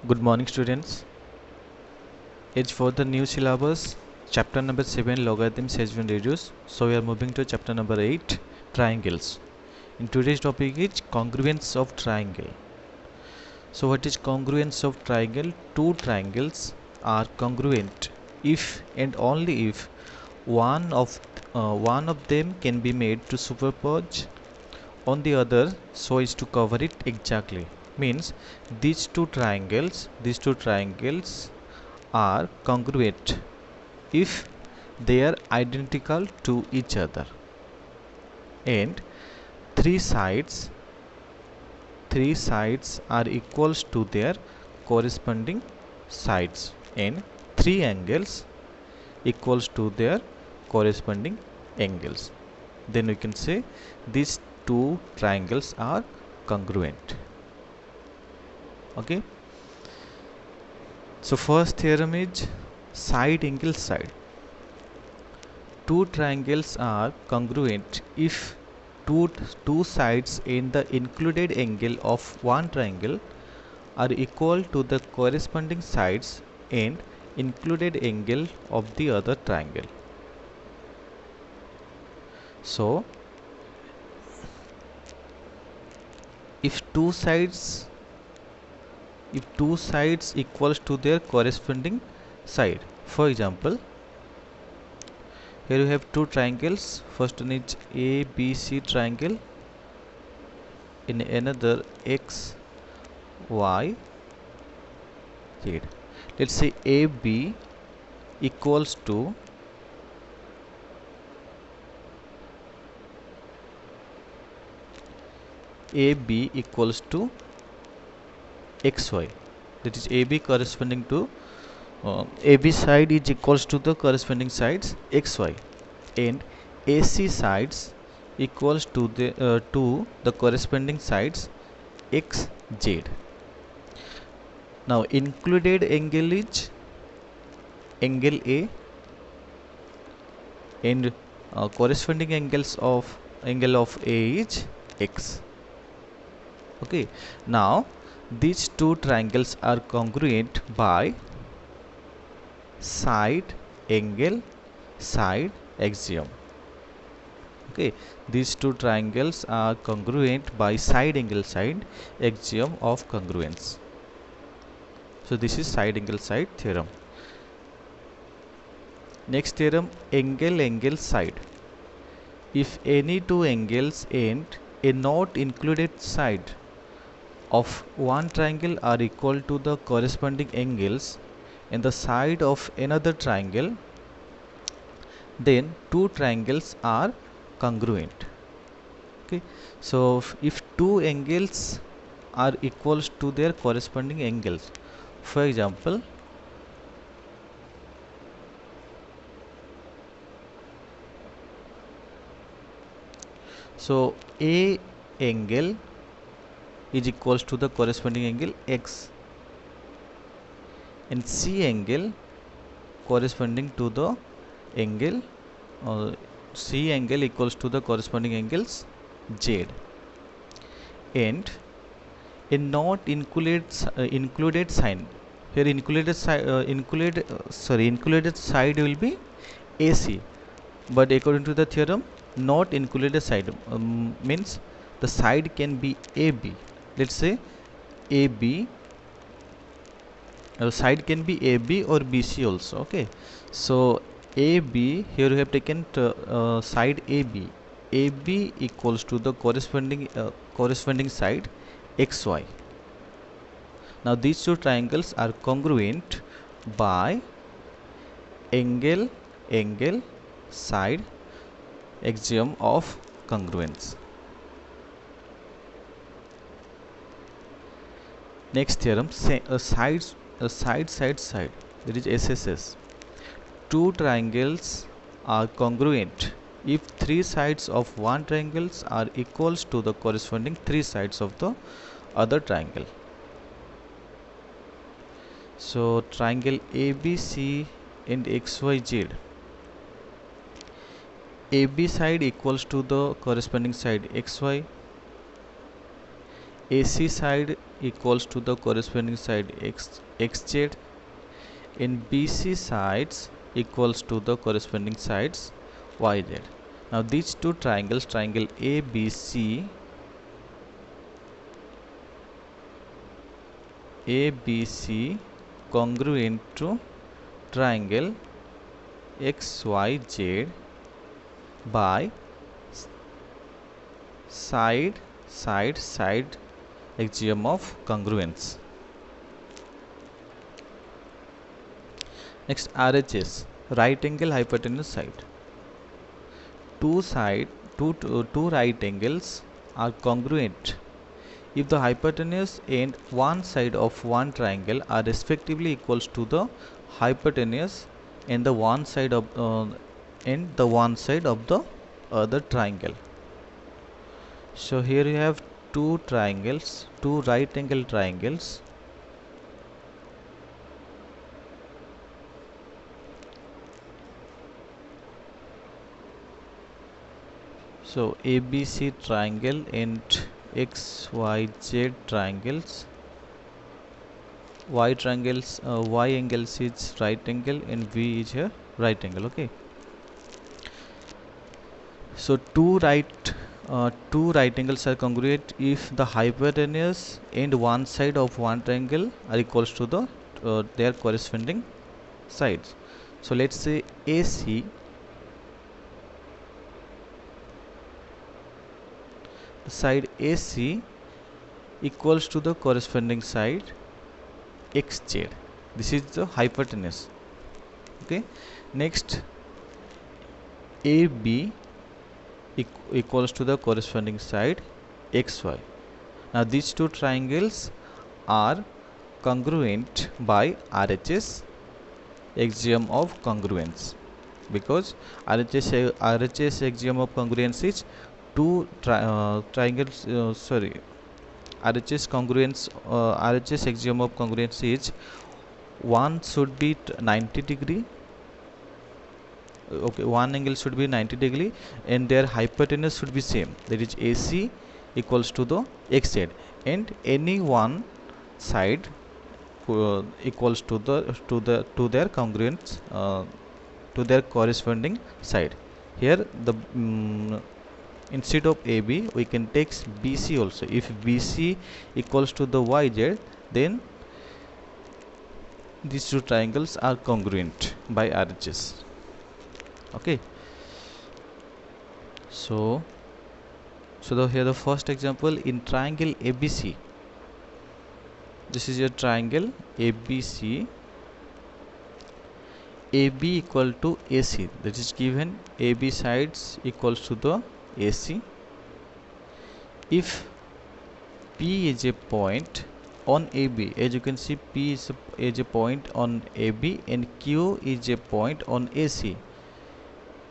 Good morning, students. As for the new syllabus, chapter number 7 logarithms has been reduced. So we are moving to chapter number 8 triangles. In today's topic is congruence of triangle. So what is congruence of triangle? Two triangles are congruent if and only if one of them can be made to superpose on the other so as to cover it exactly. Means these two triangles are congruent if they are identical to each other and three sides are equals to their corresponding sides and three angles equals to their corresponding angles. Then we can say these two triangles are congruent. Okay, so first theorem is side angle side. Two triangles are congruent if two sides in the included angle of one triangle are equal to the corresponding sides and included angle of the other triangle. So if two sides equals to their corresponding side, for example, here you have two triangles. First one is ABC triangle, in another X, Y, Z. Let's say AB equals to XY. That is AB corresponding to AB side is equals to the corresponding sides XY, and AC sides equals to the corresponding sides XZ. Now included angle is angle A and corresponding angle of A is X. Okay, now these two triangles are congruent by side angle side axiom. Okay, these two triangles are congruent by side angle side axiom of congruence. So this is side angle side theorem. Next theorem, angle angle side. If any two angles and a not included side of one triangle are equal to the corresponding angles in the side of another triangle, then two triangles are congruent. Okay, so if two angles are equals to their corresponding angles, for example, so A angle is equals to the corresponding angle X and C angle corresponding to the angle C angle equals to the corresponding angles Z, and a not included sign here included side will be AC, but according to the theorem not included side means the side can be AB. Let's say AB side can be AB or BC also. Okay, so AB, here we have taken side AB. AB equals to the corresponding side XY. Now these two triangles are congruent by angle angle side axiom of congruence. Next theorem, side that is SSS. Two triangles are congruent if three sides of one triangle are equals to the corresponding three sides of the other triangle. So triangle ABC and XYZ, AB side equals to the corresponding side XY, AC side equals to the corresponding side xz, and BC sides equals to the corresponding sides yz. Now these two triangles, triangle ABC congruent to triangle XYZ by side axiom of congruence. Next, RHS, right angle hypotenuse side. Two right angles are congruent if the hypotenuse and one side of one triangle are respectively equals to the hypotenuse and the one side of the other triangle. So here you have two triangles, two right angle triangles. So ABC triangle and XYZ triangles. Y angles is right angle and V is a right angle. Okay. So two right angles are congruent if the hypotenuse and one side of one triangle are equals to the their corresponding sides. So let's say AC, the side AC equals to the corresponding side XZ. This is the hypotenuse. Okay. Next, AB equals to the corresponding side XY. Now these two triangles are congruent by RHS, axiom of congruence, because RHS axiom of congruence is two triangles. RHS axiom of congruence is one should be 90 degree. Okay, one angle should be 90 degree and their hypotenuse should be same, that is AC equals to the XZ, and any one side equals to their congruent to their corresponding side. Here the instead of AB we can take BC also. If BC equals to the YZ, then these two triangles are congruent by RHS. Okay. So here the first example in triangle ABC. This is your triangle ABC. AB equal to AC, that is given. AB sides equals to the AC. If P is a point on AB, as you can see, P is a point on AB and Q is a point on AC,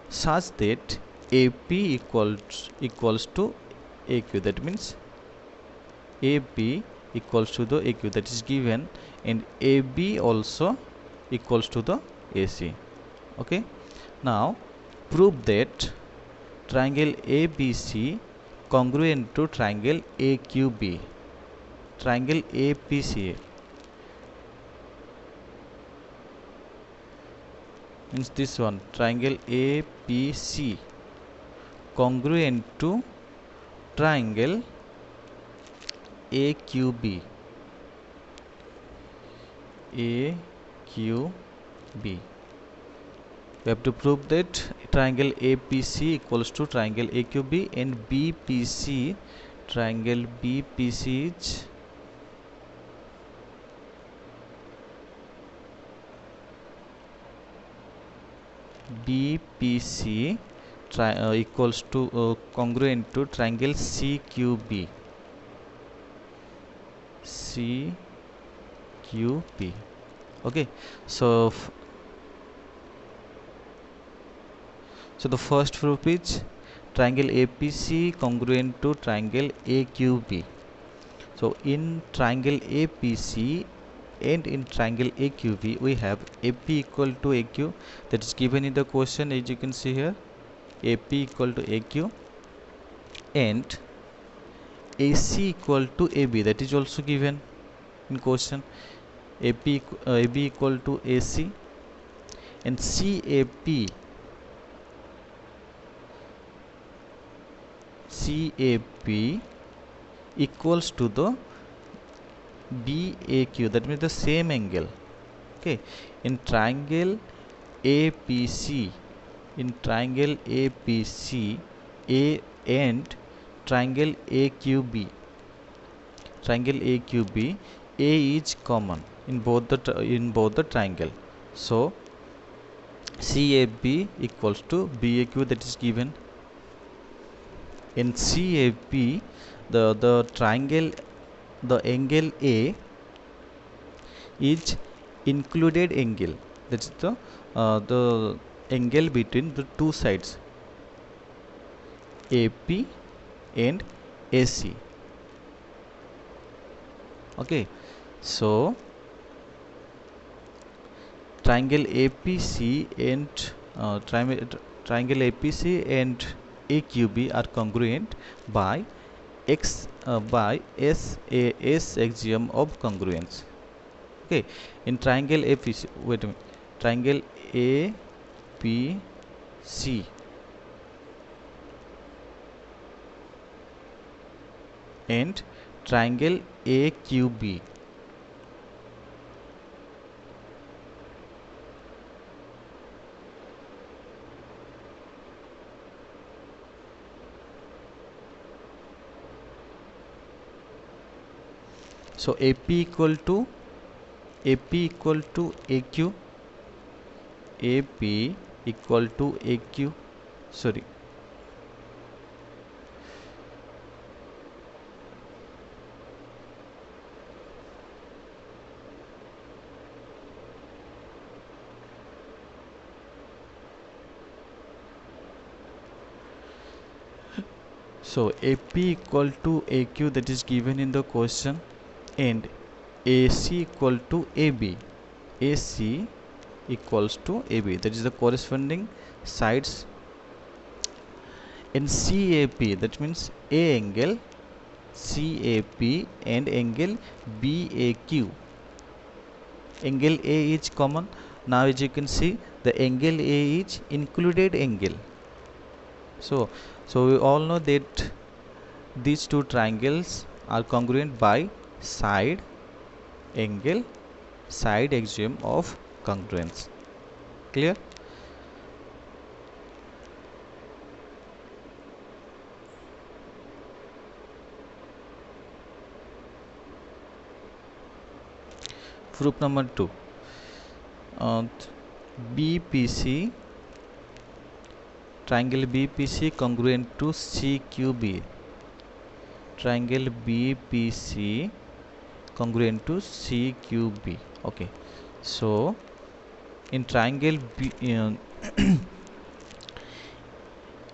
such that AP equals to AQ. That means AP equals to the AQ, that is given, and AB also equals to the AC. Okay. Now prove that triangle ABC congruent to triangle AQB. Triangle APCA means this one, triangle APC congruent to triangle AQB. We have to prove that triangle APC equals to triangle AQB, and BPC, triangle BPC is equals to congruent to triangle CQB. Okay. So the first proof is triangle APC congruent to triangle AQB. So in triangle APC and in triangle AQB we have AP equal to AQ, that is given in the question, as you can see here, AP equal to AQ, and AC equal to AB, that is also given in question. AB equal to AC, and CAP equals to the BAQ, that means the same angle. Okay, in triangle APC, A and triangle AQB, A is common in both the triangle. So CAB equals to BAQ, that is given. In CAP, the triangle, the angle A is included angle, that's the angle between the two sides AP and AC. Okay, so triangle APC and triangle APC and AQB are congruent by SAS axiom of congruence. Okay, in triangle APC, wait a minute, triangle APC and triangle AQB, so AP equal to AQ, AP equal to AQ, sorry, so AP equal to AQ, that is given in the question, and AC equal to AB, AC equals to AB, that is the corresponding sides. In CAP, that means A angle CAP and angle BAQ, angle A is common. Now as you can see, the angle A is included angle. So we all know that these two triangles are congruent by side axiom of congruence. Clear? Proof number 2. BPC, triangle BPC congruent to CQB, triangle BPC congruent to CQB. Okay, so in triangle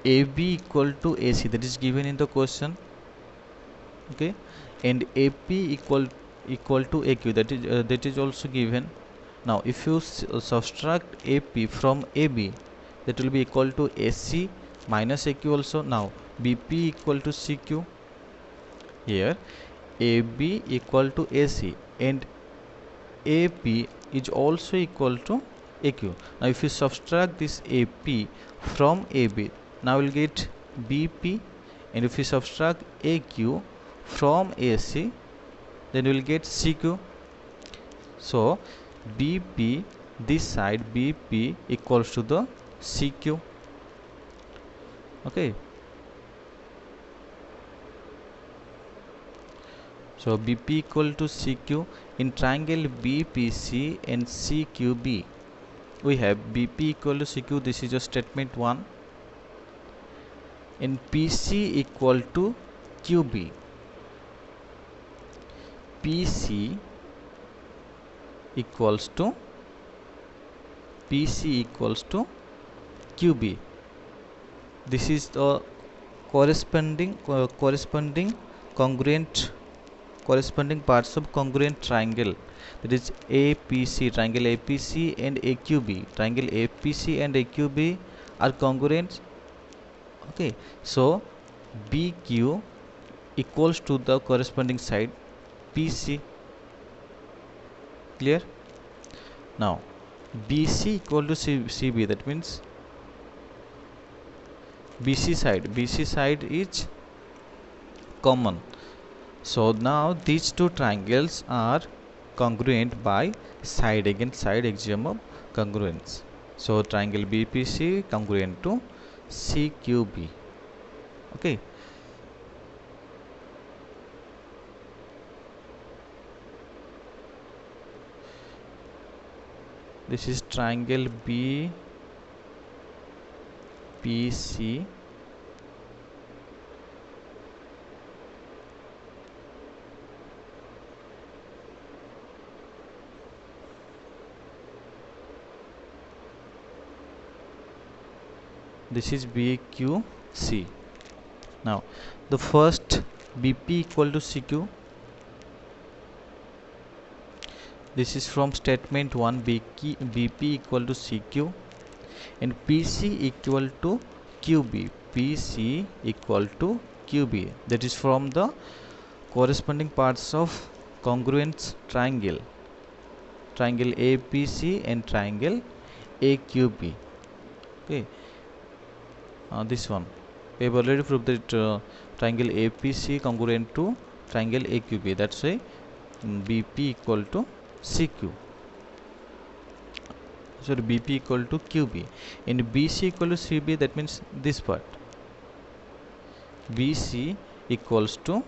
AB equal to AC, that is given in the question. Okay, and AP equal to AQ, that is also given. Now if you subtract AP from AB, that will be equal to AC minus AQ also. Now BP equal to CQ, here AB equal to AC and AP is also equal to AQ. Now if you subtract this AP from AB, now we'll get BP, and if you subtract AQ from AC, then we'll get CQ. So BP, this side BP equals to the CQ. Okay, so BP equal to CQ. In triangle BPC and CQB, we have BP equal to CQ, this is your statement 1. In PC equal to QB, PC equals to QB. This is the corresponding parts of congruent triangle, that is APC, triangle APC and AQB. Triangle APC and AQB are congruent. Okay, so BQ equals to the corresponding side PC. Clear? Now BC equal to CB, that means BC side is common. So now these two triangles are congruent by side against side axiom of congruence. So triangle BPC congruent to CQB. Okay. This is triangle BPC this is BQC. Now the first BP equal to CQ, this is from statement 1, BP equal to CQ and PC equal to QB. PC equal to QB, that is from the corresponding parts of congruent triangle APC and triangle AQB. Okay, this one we have already proved that triangle APC congruent to triangle AQB, that's why BP equal to CQ, sorry, BP equal to QB, and BC equal to CB, that means this part BC equals to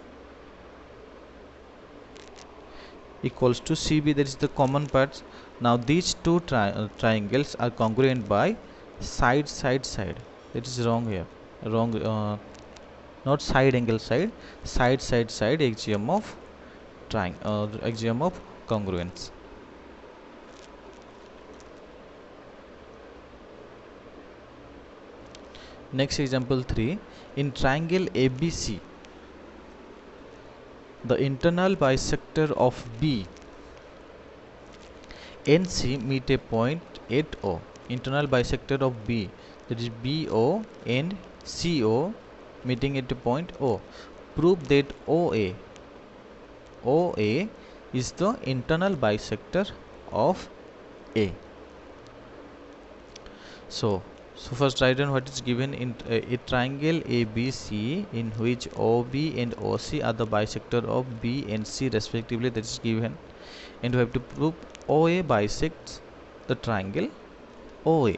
CB, that is the common parts. Now these two triangles are congruent by side. That is wrong here, not side angle side axiom of axiom of congruence. Next example 3, in triangle ABC the internal bisector of B and C meet a point at O. Internal bisector of B, that is BO and CO meeting at a point O. Prove that OA is the internal bisector of A. So first write down what is given in a triangle ABC in which OB and OC are the bisector of B and C respectively, that is given, and we have to prove OA bisects the triangle OA.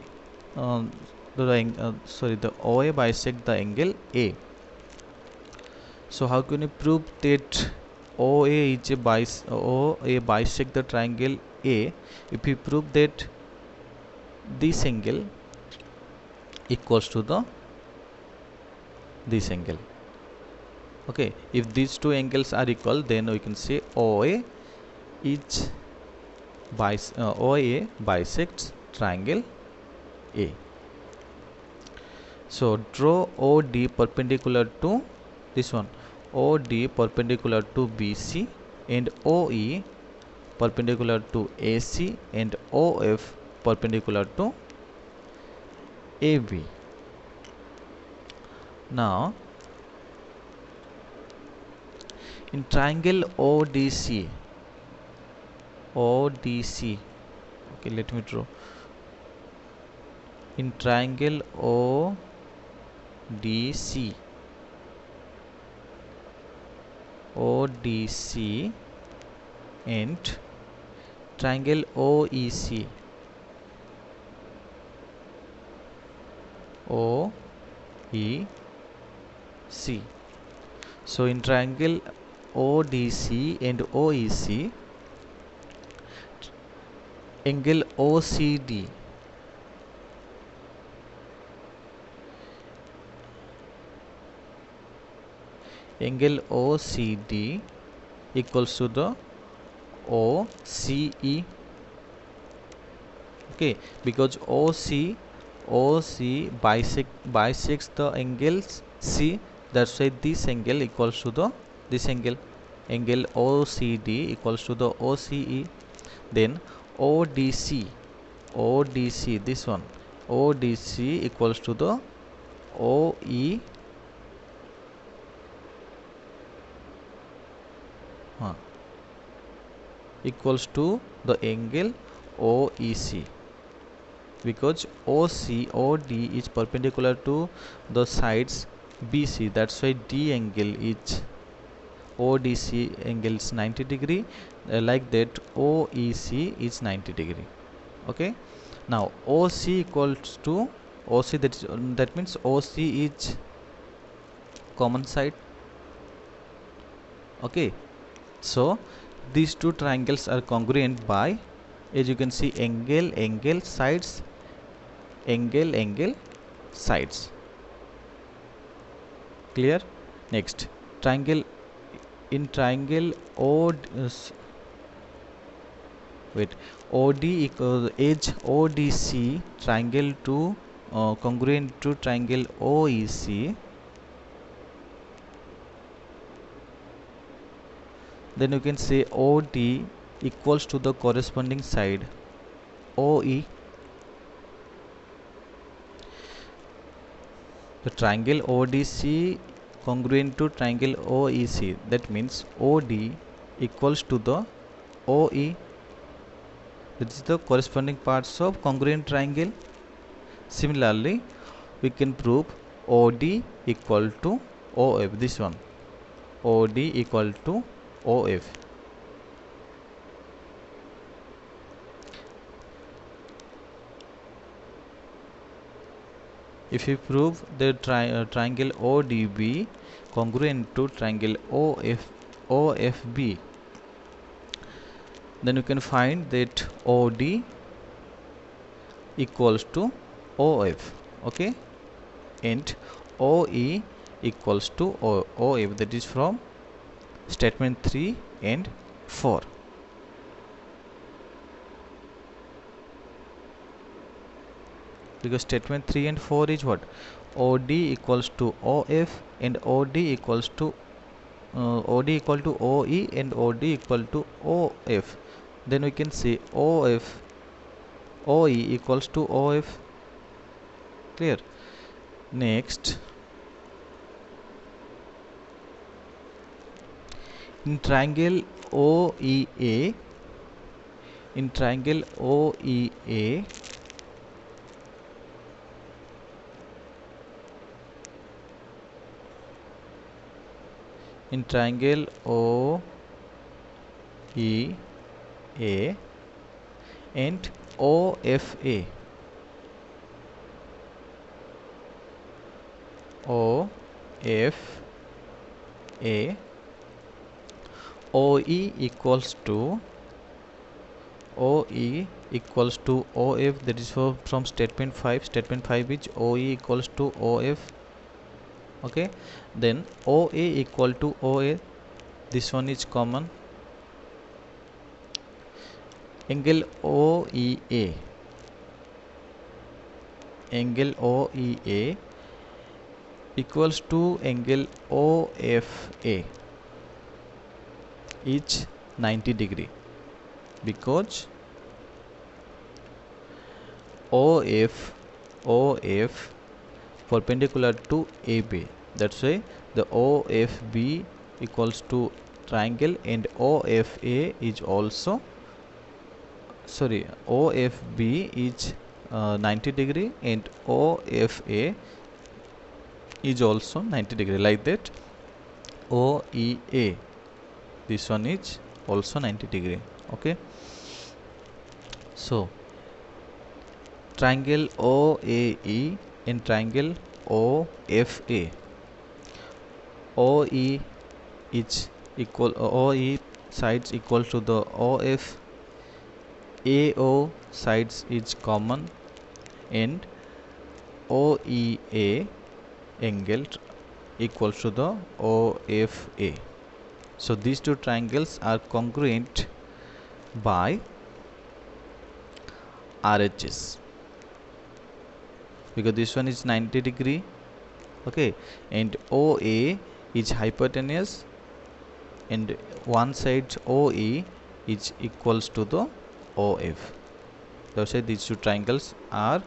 The OA bisects the angle A. So how can you prove that OA bisects the triangle A? If we prove that this angle equals to this angle. Okay, if these two angles are equal, then we can say OA bisects triangle A. So draw OD perpendicular to this one, OD perpendicular to BC and OE perpendicular to AC and OF perpendicular to AB. Now in triangle ODC, okay, let me draw. In triangle ODC and triangle OEC, so in triangle ODC and OEC, angle OCD equals to the OCE. Okay, because OC bisects the angles C, that's why this angle equals to this angle OCD equals to the OCE. Then ODC, this one, ODC equals to the OE equals to the angle OEC, because OD is perpendicular to the sides BC. That's why D angle is ODC angle is 90 degree. Like that, OEC is 90 degree. Okay. Now OC equals to OC, that means OC is common side. Okay. So these two triangles are congruent by, as you can see, angle sides, angle sides. Clear? Next, triangle, in triangle OD equals edge ODC triangle to congruent to triangle OEC. Then you can say OD equals to the corresponding side OE. The triangle ODC congruent to triangle OEC, that means OD equals to the OE. This is the corresponding parts of congruent triangle. Similarly, we can prove OD equal to OF. This one, OD equal to OF. If we prove the triangle ODB congruent to triangle OFB, then you can find that OD equals to OF. Okay, and OE equals to OF. That is from statement 3 and 4. Because statement 3 and 4 is what? OD equals to OF and OD equals to OD equal to OE and OD equal to OF. Then we can say OE equals to OF. Clear? Next, in triangle OEA, in triangle OEA, in triangle OEA and OFA, OE equals to OF. That is from statement 5. Statement 5 is OE equals to OF. Okay, then OA equal to OA, this one is common. Angle OEA, equals to angle OFA is 90 degree, because OF perpendicular to AB. That's why the OFB equals to triangle, and OFA is also, sorry, OFB is 90 degree and OFA is also 90 degree. Like that, OEA, this one is also 90 degree. Okay, so triangle OAE and triangle OFA, OE is equal, OE sides equal to the OF, AO sides is common, and OEA angle equals to the OFA. So these two triangles are congruent by RHS, because this one is 90 degree. Okay, and OA is hypotenuse, and one side OE is equals to the OF. That's why these two triangles are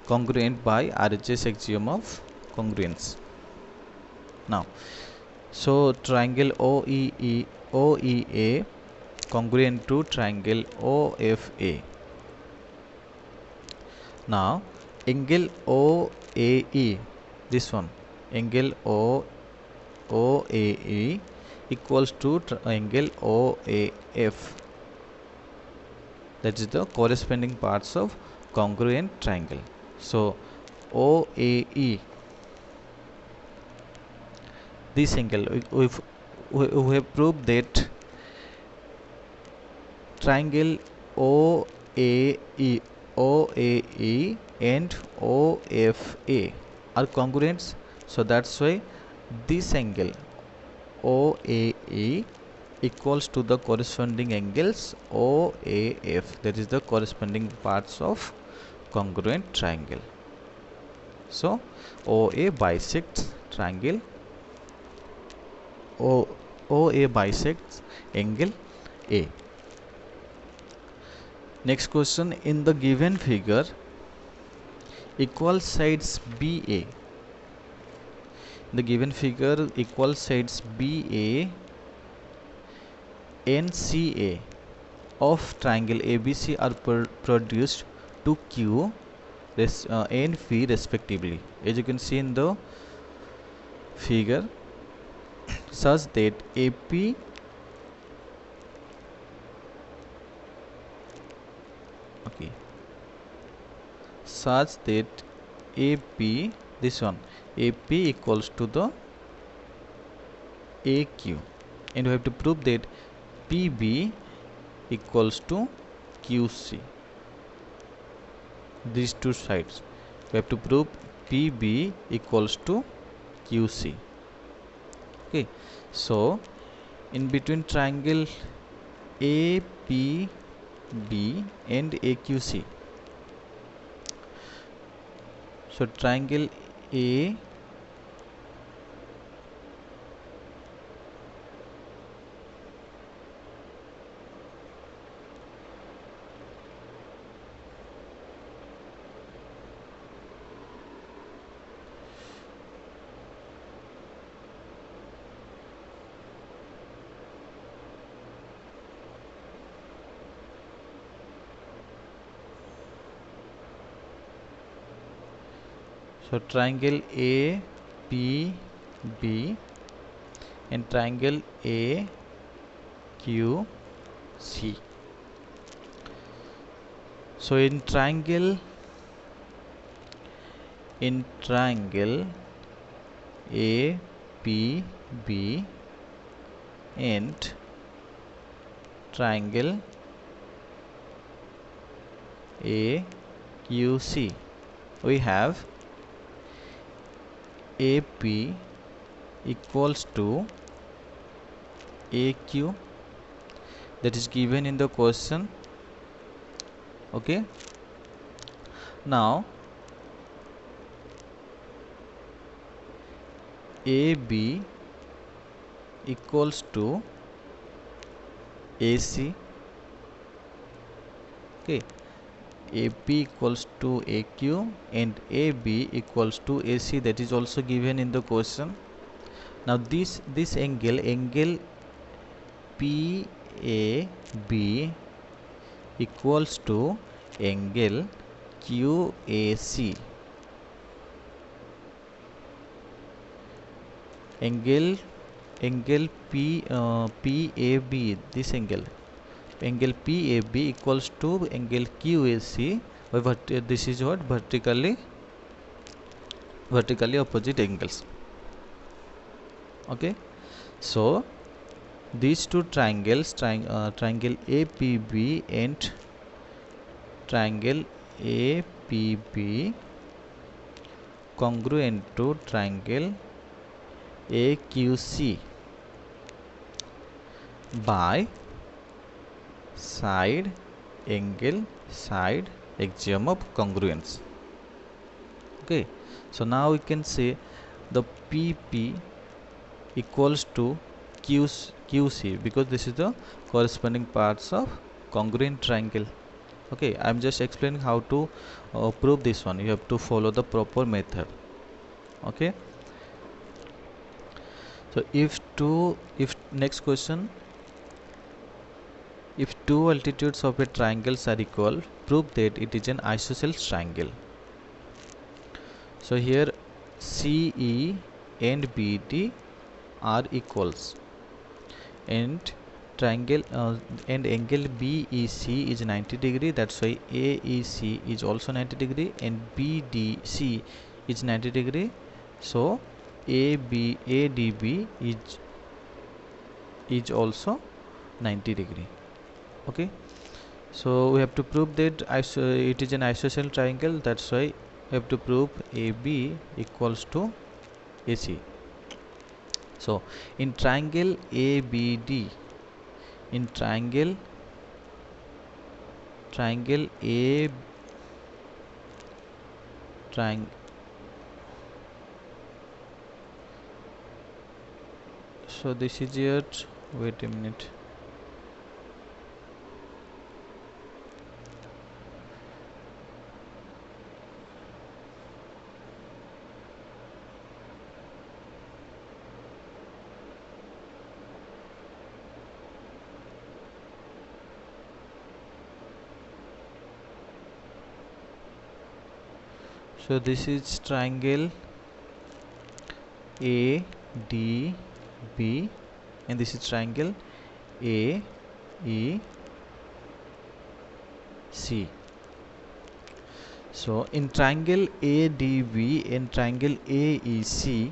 congruent by RHS axiom of congruence. Now, so triangle OEA congruent to triangle OFA. Now angle OAE, this one, angle OAE equals to angle OAF. That is the corresponding parts of congruent triangle. So OAE, this angle, we have proved that triangle OAE and OFA are congruent. So that's why this angle OAE equals to the corresponding angles OAF. That is the corresponding parts of congruent triangle. So OA bisects triangle OA bisects angle A. Next question, in the given figure, equal sides BA. In the given figure, equal sides BA and CA of triangle ABC are produced to Q and P respectively. As you can see in the figure, such that AP such that AP, this one, AP equals to the AQ, and we have to prove that PB equals to QC. These two sides, we have to prove PB equals to QC. Okay, so in between triangle APB and AQC, so triangle A so triangle APB and triangle AQC. So in triangle APB and triangle AQC, we have AP equals to AQ, that is given in the question. Okay, now AB equals to AC. Okay, AP equals to AQ and AB equals to AC, that is also given in the question. Now this angle PAB equals to angle QAC. Angle PAB, this angle PAB equals to angle QAC, but this is what vertically opposite angles. Okay, so these two triangles, triangle APB and triangle APB, congruent to triangle AQC by side angle side axiom of congruence. Okay, so now we can say the PP equals to QC, because this is the corresponding parts of congruent triangle. Okay, I'm just explaining how to prove this one. You have to follow the proper method. Okay, so if next question, If two altitudes of a triangle are equal, prove that it is an isosceles triangle. So here CE and BD are equals, and triangle and angle BEC is 90 degree. That's why AEC is also 90 degree and BDC is 90 degree. So ADB is also 90 degree. Okay, so we have to prove that it is an isosceles triangle. That's why we have to prove AB equals to AC. So in triangle ABD, in triangle A triangle, so this is it. Wait a minute. So this is triangle ADB and this is triangle AEC. So in triangle ADB and triangle AEC,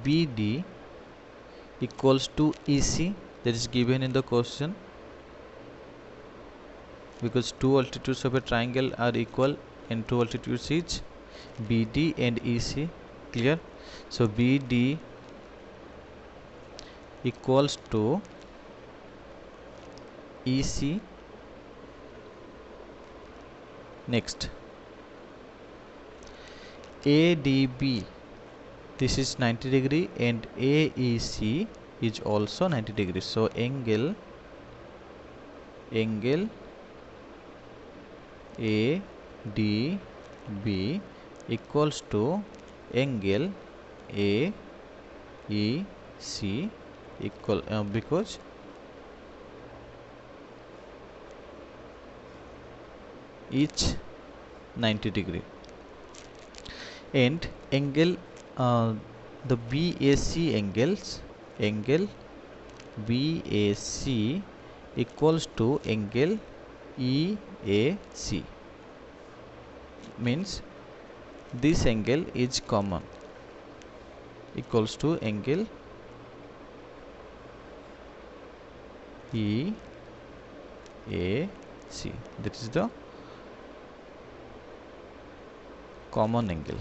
BD equals to EC, that is given in the question, because two altitudes of a triangle are equal and two altitudes is BD and EC. Clear? So BD equals to EC. Next, ADB, this is 90 degree and AEC is also 90 degrees. So angle ADB equals to angle AEC equal because each 90 degree, and angle the BAC angle BAC equals to angle EAC, means this angle is common, equals to angle EAC. That is the common angle.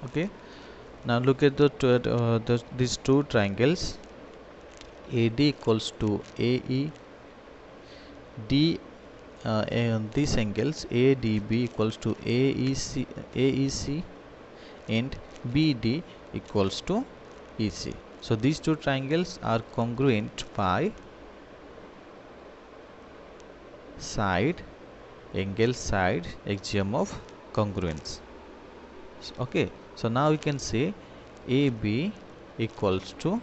Okay, now look at these two triangles. AD equals to AE, and these angles ADB equals to AEC and BD equals to EC. So these two triangles are congruent by angle side axiom of congruence. Okay, so now we can say AB equals to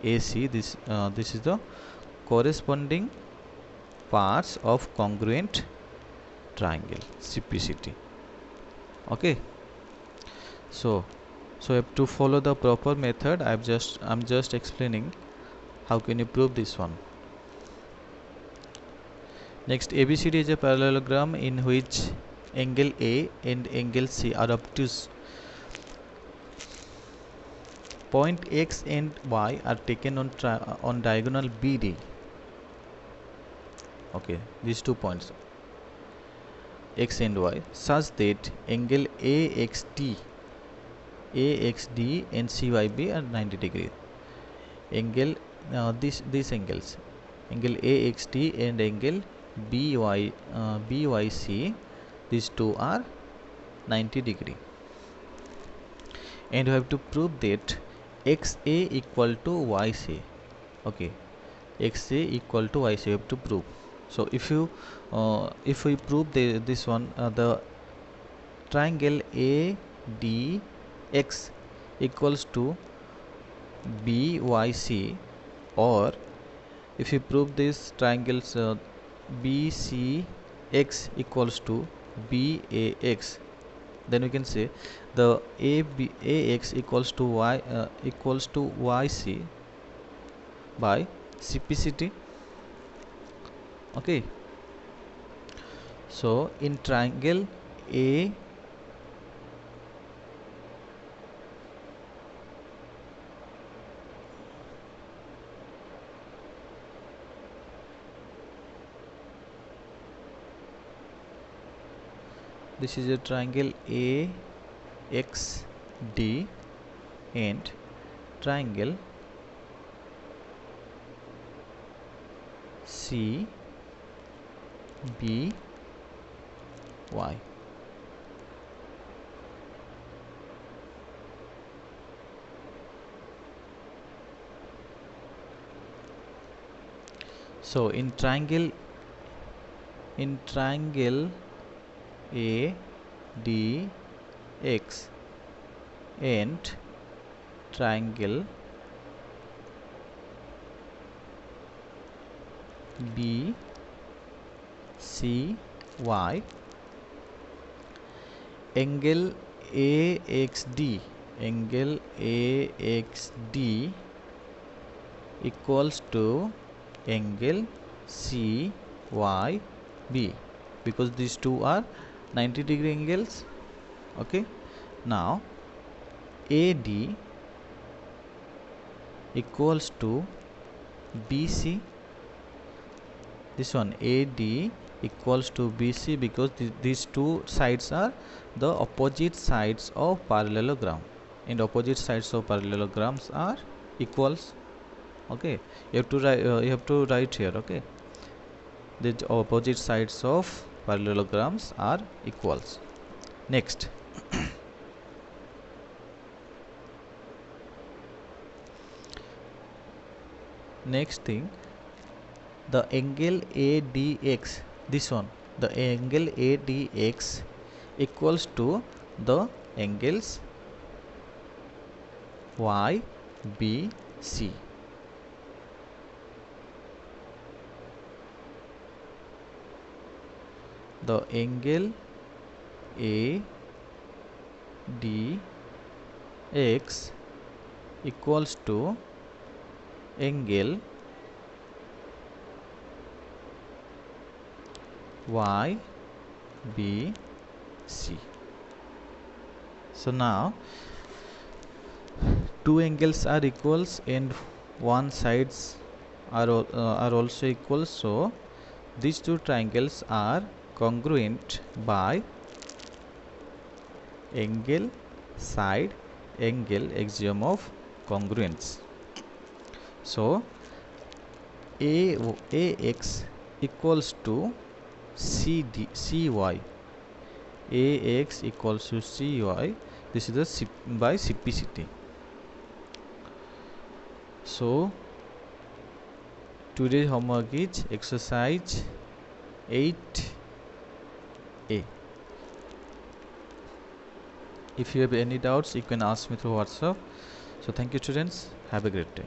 AC. This is the corresponding parts of congruent triangle, CPCT. Okay, so you have to follow the proper method. I'm just explaining how can you prove this one. Next, ABCD is a parallelogram in which angle A and angle C are obtuse. Point X and Y are taken on diagonal BD. Okay, these 2 points X and Y, such that angle AXD and CYB are 90 degrees. Angle these angles, angle AXD and angle BYC, these two are 90 degree, and you have to prove that XA equal to YC. Okay, XA equal to YC, you have to prove. So if we prove this one, the triangle ADB x equals to BYC, or if you prove this triangles BCX equals to BAX, then we can say the AX equals to YC by CPCT. Okay, so in triangle A, this is a triangle AXD and triangle CBY. So in triangle ADX and triangle BCY, angle AXD equals to angle CYB, because these two are 90-degree angles. Okay, now AD equals to BC. This one AD equals to BC because these two sides are the opposite sides of parallelogram, and opposite sides of parallelograms are equals. Okay, you have to write here. Okay, the opposite sides of parallelograms are equals. Next, next thing, the angle ADX, this one, the angle ADX equals to the angles YBC. The angle ADX equals to angle YBC. So now two angles are equals and one sides are also equal. So these two triangles are congruent by angle side angle axiom of congruence. So AX equals to CY. AX equals to CY. This is the by CPCT. So today's homework is exercise 8A. If you have any doubts, you can ask me through WhatsApp. So thank you, students. Have a great day.